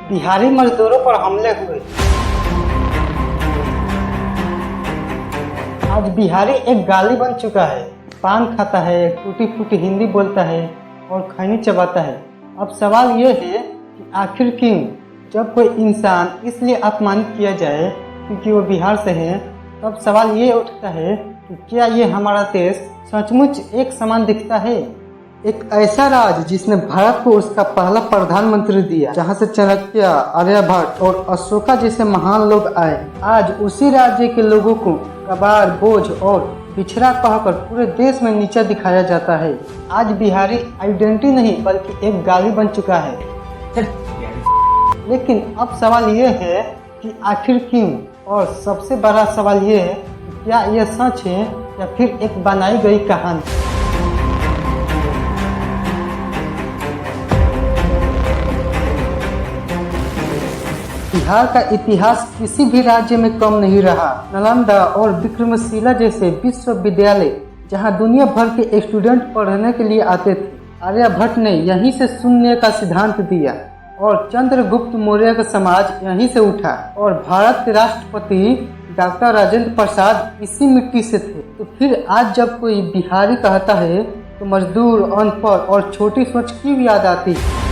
बिहारी मजदूरों पर हमले हुए। आज बिहारी एक गाली बन चुका है। पान खाता है, टूटी फूटी हिंदी बोलता है और खैनी चबाता है। अब सवाल ये है कि आखिर क्यों? जब कोई इंसान इसलिए अपमानित किया जाए क्योंकि वो बिहार से है, तब सवाल ये उठता है कि क्या ये हमारा देश सचमुच एक समान दिखता है? एक ऐसा राज्य जिसने भारत को उसका पहला प्रधानमंत्री दिया, जहां से चाणक्य, आर्यभट्ट और अशोका जैसे महान लोग आए। आज उसी राज्य के लोगों को कबाड़, बोझ और पिछड़ा कहकर पूरे देश में नीचा दिखाया जाता है। आज बिहारी आइडेंटिटी नहीं बल्कि एक गाली बन चुका है। लेकिन अब सवाल ये है कि आखिर क्यों? और सबसे बड़ा सवाल ये है कि क्या यह सच है या फिर एक बनाई गई कहानी? बिहार का इतिहास किसी भी राज्य में कम नहीं रहा। नालंदा और विक्रमशिला जैसे विश्वविद्यालय जहां दुनिया भर के स्टूडेंट पढ़ने के लिए आते थे। आर्यभट्ट ने यहीं से शून्य का सिद्धांत दिया और चंद्रगुप्त मौर्य का समाज यहीं से उठा। और भारत के राष्ट्रपति डॉक्टर राजेंद्र प्रसाद इसी मिट्टी से थे। तो फिर आज जब कोई बिहारी कहता है तो मजदूर, अनपढ़ और छोटी सोच क्यों याद आती है?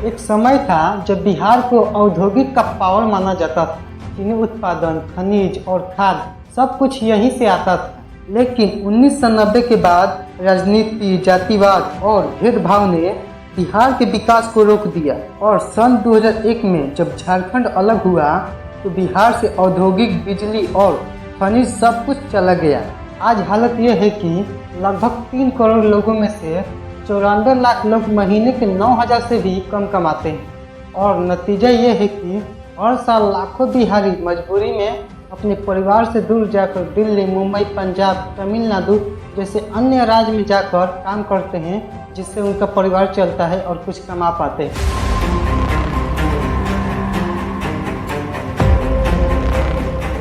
एक समय था जब बिहार को औद्योगिक का पावर माना जाता था। चीनी उत्पादन, खनिज और खाद सब कुछ यहीं से आता था। लेकिन 1990 के बाद राजनीति, जातिवाद और भेदभाव ने बिहार के विकास को रोक दिया। और सन 2001 में जब झारखंड अलग हुआ तो बिहार से औद्योगिक, बिजली और खनिज सब कुछ चला गया। आज हालत यह है कि लगभग 3 करोड़ लोगों में से 94 लाख लोग महीने के 9,000 से भी कम कमाते हैं। और नतीजा ये है कि हर साल लाखों बिहारी मजबूरी में अपने परिवार से दूर जाकर दिल्ली, मुंबई, पंजाब, तमिलनाडु जैसे अन्य राज्य में जाकर काम करते हैं, जिससे उनका परिवार चलता है और कुछ कमा पाते हैं।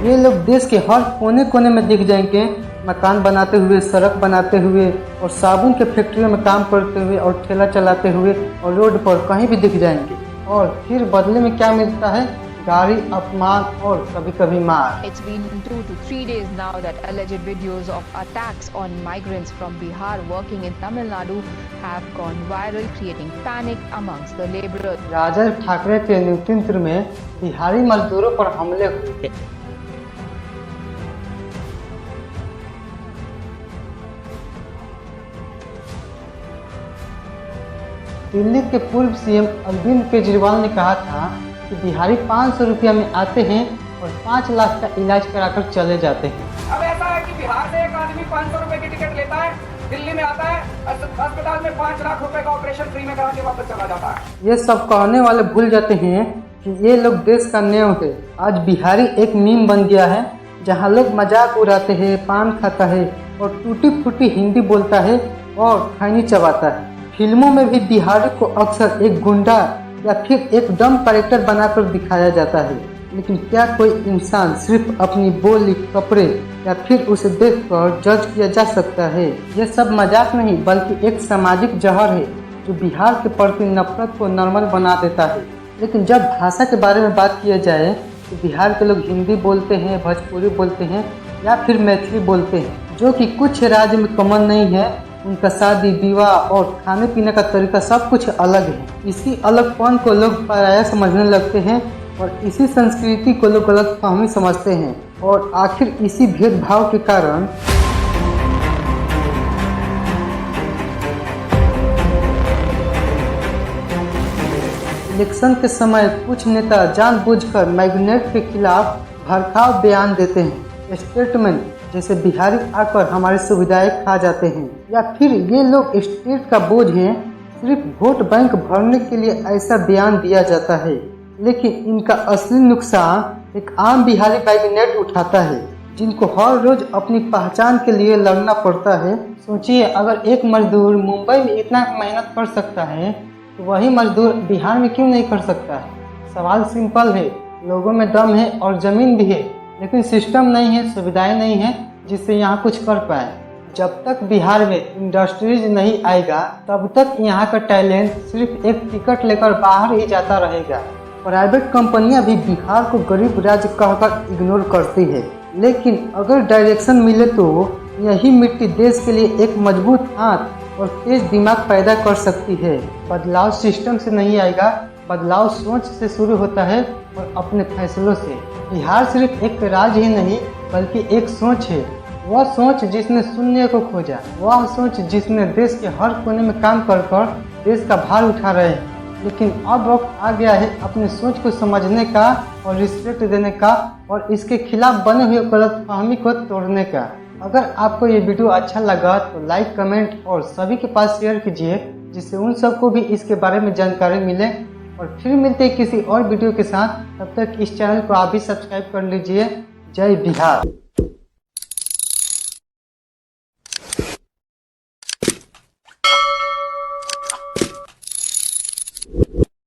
ये लोग देश के हर कोने कोने में दिख जाएंगे, मकान बनाते हुए, सड़क बनाते हुए और साबुन के फैक्ट्रियों में काम करते हुए और ठेला चलाते हुए और रोड पर कहीं भी दिख जाएंगे। और फिर बदले में क्या मिलता है? गाली, अपमान और कभी कभी मार। It's been 2 to 3 days now that alleged videos of attacks on migrants from Bihar working in Tamil Nadu have gone viral, creating panic amongst the laborers. राजा ठाकरे के नेतृत्व में बिहारी मजदूरों पर हमले हुए। दिल्ली के पूर्व सीएम अरविंद केजरीवाल ने कहा था कि बिहारी 500 रुपया में आते हैं और 5 लाख का इलाज कराकर चले जाते हैं। अब ऐसा है कि बिहार से एक आदमी 500 रुपए की टिकट लेता है, दिल्ली में आता है, अस्पताल में 5 लाख रुपए का ऑपरेशन फ्री में करा के वापस चला जाता है। ये सब कहने वाले भूल जाते हैं कि ये लोग देश का नेव है। आज बिहारी एक मीम बन गया है, जहाँ लोग मजाक उड़ाते हैं, पान खाता है और टूटी फूटी हिंदी बोलता है और खैनी चबाता है। फिल्मों में भी बिहारी को अक्सर एक गुंडा या फिर एक डम कैरेक्टर बनाकर दिखाया जाता है। लेकिन क्या कोई इंसान सिर्फ अपनी बोली, कपड़े या फिर उसे देखकर जज किया जा सकता है? यह सब मजाक नहीं बल्कि एक सामाजिक जहर है जो बिहार के प्रति नफरत को नॉर्मल बना देता है। लेकिन जब भाषा के बारे में बात किया जाए तो बिहार के लोग हिंदी बोलते हैं, भोजपुरी बोलते हैं या फिर मैथिली बोलते हैं, जो कि कुछ राज्य में कॉमन नहीं है। उनका शादी, विवाह और खाने पीने का तरीका सब कुछ अलग है। इसी अलगपन को लोग पराया समझने लगते हैं और इसी संस्कृति को लोग गलतफहमी समझते हैं। और आखिर इसी भेदभाव के कारण इलेक्शन के समय कुछ नेता जानबूझकर माइग्रेंट के खिलाफ भड़काऊ बयान देते हैं। स्टेटमेंट जैसे बिहारी आकर हमारी सुविधाएं खा जाते हैं, या फिर ये लोग स्टेट का बोझ हैं, सिर्फ वोट बैंक भरने के लिए ऐसा बयान दिया जाता है। लेकिन इनका असली नुकसान एक आम बिहारी माइग्रेंट उठाता है, जिनको हर रोज अपनी पहचान के लिए लड़ना पड़ता है। सोचिए, अगर एक मजदूर मुंबई में इतना मेहनत कर सकता है तो वही मजदूर बिहार में क्यों नहीं कर सकता है? सवाल सिंपल है, लोगों में दम है और ज़मीन भी है, लेकिन सिस्टम नहीं है, सुविधाएं नहीं है जिससे यहाँ कुछ कर पाए। जब तक बिहार में इंडस्ट्रीज नहीं आएगा तब तक यहाँ का टैलेंट सिर्फ एक टिकट लेकर बाहर ही जाता रहेगा। प्राइवेट कंपनियां भी बिहार को गरीब राज्य कहकर इग्नोर करती है, लेकिन अगर डायरेक्शन मिले तो यही मिट्टी देश के लिए एक मजबूत हाथ और तेज दिमाग पैदा कर सकती है। बदलाव सिस्टम से नहीं आएगा, बदलाव सोच से शुरू होता है और अपने फैसलों से। बिहार सिर्फ एक राज्य ही नहीं बल्कि एक सोच है। वह सोच जिसने शून्य को खोजा, वह सोच जिसने देश के हर कोने में काम कर देश का भार उठा रहे हैं। लेकिन अब वक्त आ गया है अपनी सोच को समझने का और रिस्पेक्ट देने का और इसके खिलाफ बने हुए गलतफहमी को तोड़ने का। अगर आपको ये वीडियो अच्छा लगा तो लाइक, कमेंट और सभी के पास शेयर कीजिए, जिससे उन सबको भी इसके बारे में जानकारी मिले। और फिर मिलते हैं किसी और वीडियो के साथ। तब तक इस चैनल को आप भी सब्सक्राइब कर लीजिए। जय बिहार।